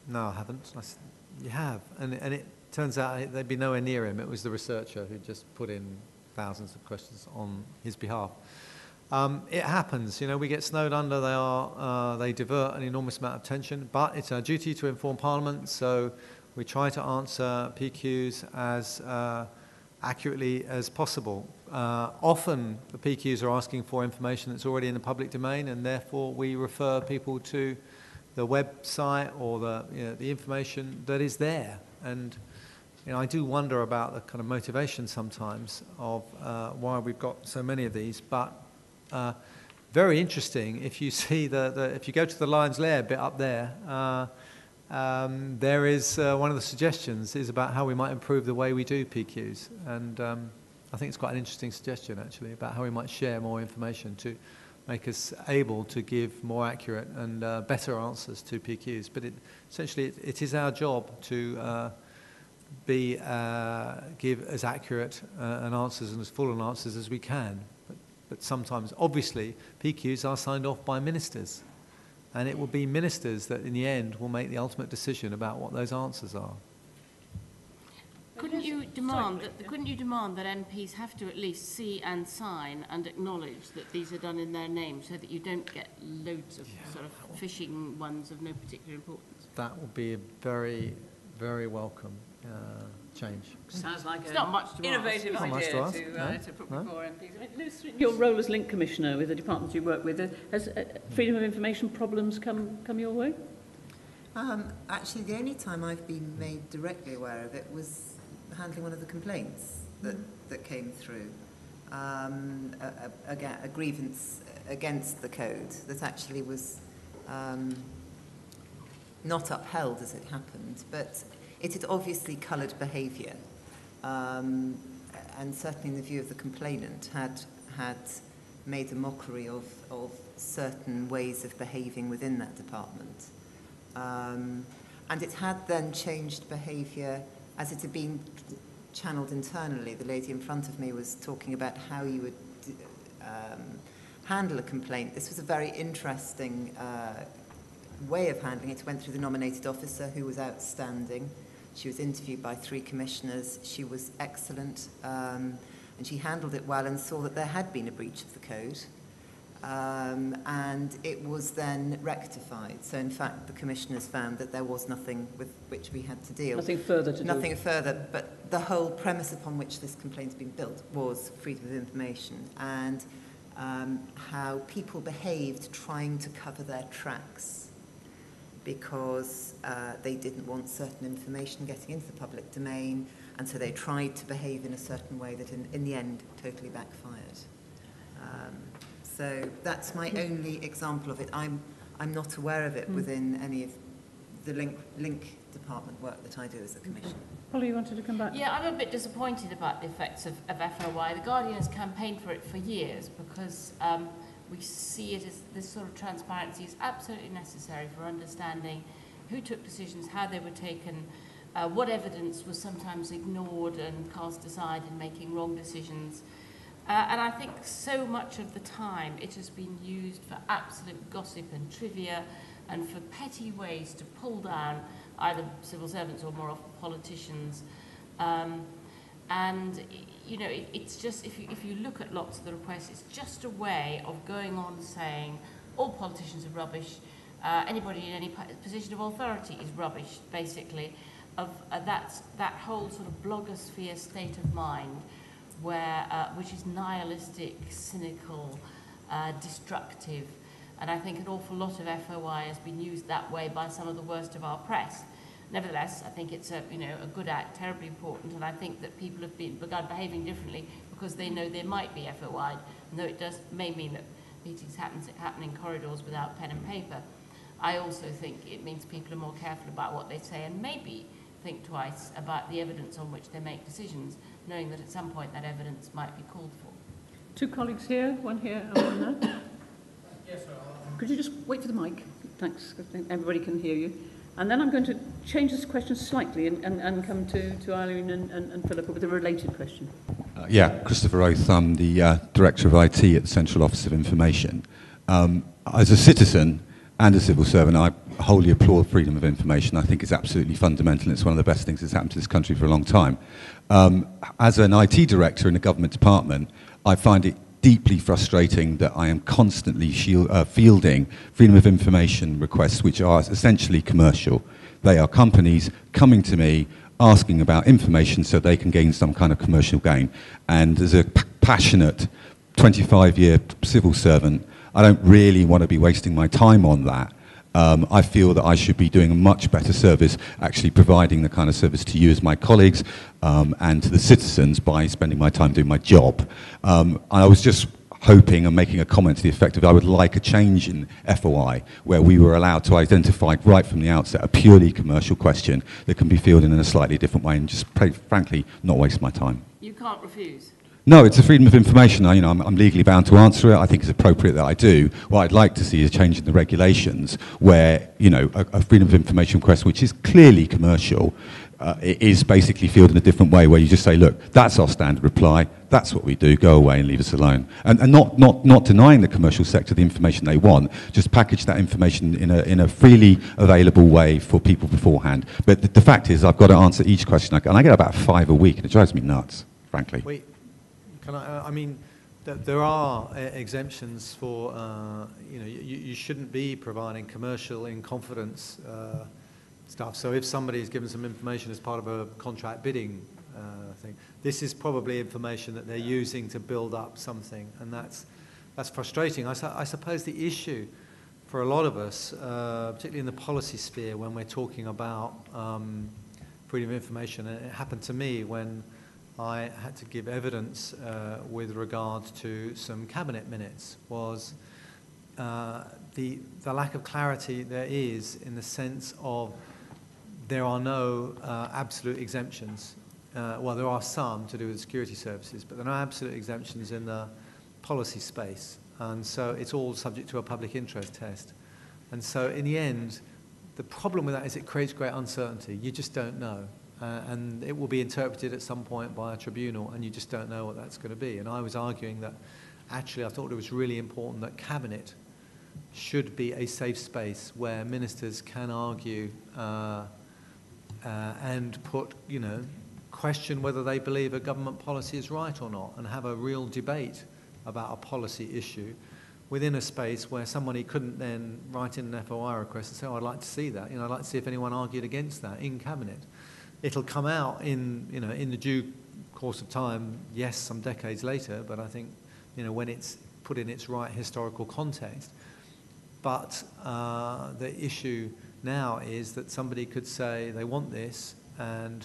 "No, I haven't." I said, "You have," and it turns out they'd be nowhere near him. It was the researcher who just put in thousands of questions on his behalf. It happens, you know, we get snowed under, they divert an enormous amount of attention, but it's our duty to inform Parliament, so we try to answer PQs as accurately as possible. Often the PQs are asking for information that's already in the public domain, and therefore we refer people to the website or the information that is there. And you know, I do wonder about the kind of motivation sometimes of why we've got so many of these, but very interesting. If you see if you go to the Lion's Lair bit up there, there is one of the suggestions is about how we might improve the way we do PQs, and I think it's quite an interesting suggestion actually about how we might share more information to make us able to give more accurate and better answers to PQs. But essentially it is our job to give as accurate an answers and as full an answers as we can. But sometimes, obviously, PQs are signed off by ministers. And it will be ministers that, in the end, will make the ultimate decision about what those answers are. Couldn't you demand that MPs have to at least see and sign and acknowledge that these are done in their name so that you don't get loads of sort of phishing ones of no particular importance? That will be a very, very welcome change. Sounds like it's not much to innovative ask. idea to put before MPs. I mean, Lucy, your role as Link Commissioner with the departments you work with, has freedom of information problems come your way? Actually, the only time I've been made directly aware of it was handling one of the complaints that came through. A grievance against the code that actually was not upheld as it happened, but it had obviously coloured behaviour, and certainly in the view of the complainant had made a mockery of certain ways of behaving within that department. And it had then changed behaviour as it had been channelled internally. The lady in front of me was talking about how you would handle a complaint. This was a very interesting way of handling it. It went through the nominated officer, who was outstanding. She was interviewed by 3 commissioners. She was excellent, and she handled it well and saw that there had been a breach of the code. And it was then rectified. So, in fact, the commissioners found that there was nothing with which we had to deal. Nothing further to do. Nothing further, but the whole premise upon which this complaint had been built was freedom of information, and how people behaved trying to cover their tracks because they didn't want certain information getting into the public domain, and so they tried to behave in a certain way that in the end totally backfired. So that's my only example of it. I'm not aware of it within any of the link department work that I do as a commissioner. Polly, you wanted to come back? Yeah, I'm a bit disappointed about the effects of FOI. The Guardian has campaigned for it for years because we see it as this sort of transparency is absolutely necessary for understanding who took decisions, how they were taken, what evidence was sometimes ignored and cast aside in making wrong decisions. And I think so much of the time it has been used for absolute gossip and trivia and for petty ways to pull down either civil servants or more often politicians. And, you know, it's just, if you look at lots of the requests, it's just a way of going on saying all politicians are rubbish, anybody in any position of authority is rubbish, basically. that whole sort of blogosphere state of mind, where which is nihilistic, cynical, destructive, and I think an awful lot of FOI has been used that way by some of the worst of our press. Nevertheless, I think it's a good act, terribly important, and I think that people have begun behaving differently because they know there might be FOI, and though it may mean that meetings happen in corridors without pen and paper. I also think it means people are more careful about what they say and maybe think twice about the evidence on which they make decisions, knowing that at some point that evidence might be called for. Two colleagues here, one here and one there. Yes, sir. Could you just wait for the mic? Thanks, everybody can hear you. And then I'm going to change this question slightly and come to Eileen and Philippa with a related question. Yeah, Christopher Oath, I'm the Director of IT at the Central Office of Information. As a citizen and a civil servant, I wholly applaud freedom of information. I think it's absolutely fundamental. It's one of the best things that's happened to this country for a long time. As an IT director in a government department, I find it deeply frustrating that I am constantly fielding freedom of information requests which are essentially commercial. They are companies coming to me asking about information so they can gain some kind of commercial gain. And as a passionate 25-year civil servant, I don't really want to be wasting my time on that. I feel that I should be doing a much better service, actually providing the kind of service to you as my colleagues and to the citizens by spending my time doing my job. I was just hoping and making a comment to the effect of I would like a change in FOI where we were allowed to identify right from the outset a purely commercial question that can be fielded in a slightly different way and just, frankly, not waste my time. You can't refuse. No, it's a freedom of information. I'm legally bound to answer it. I think it's appropriate that I do. What I'd like to see is a change in the regulations where, a freedom of information request, which is clearly commercial, is basically fielded in a different way where you just say, look, that's our standard reply, that's what we do, go away and leave us alone. And not denying the commercial sector the information they want, just package that information in a freely available way for people beforehand. But the fact is, I've got to answer each question, and I get about 5 a week, and it drives me nuts, frankly. Wait. There are exemptions for, you shouldn't be providing commercial in confidence stuff. So if somebody is given some information as part of a contract bidding thing, this is probably information that they're using to build up something, and that's frustrating. I suppose the issue for a lot of us, particularly in the policy sphere, when we're talking about freedom of information, and it happened to me when I had to give evidence with regard to some cabinet minutes, was the lack of clarity there is in the sense of there are no absolute exemptions. Well, there are some to do with security services, but there are no absolute exemptions in the policy space. And so it's all subject to a public interest test. And so in the end, the problem with that is it creates great uncertainty. You just don't know. And it will be interpreted at some point by a tribunal, and you just don't know what that's going to be. And I was arguing that actually I thought it was really important that Cabinet should be a safe space where ministers can argue and question whether they believe a government policy is right or not, and have a real debate about a policy issue within a space where somebody couldn't then write in an FOI request and say, oh, I'd like to see that. I'd like to see if anyone argued against that in Cabinet. It'll come out in the due course of time, yes, some decades later, but I think, when it's put in its right historical context. But the issue now is that somebody could say they want this, and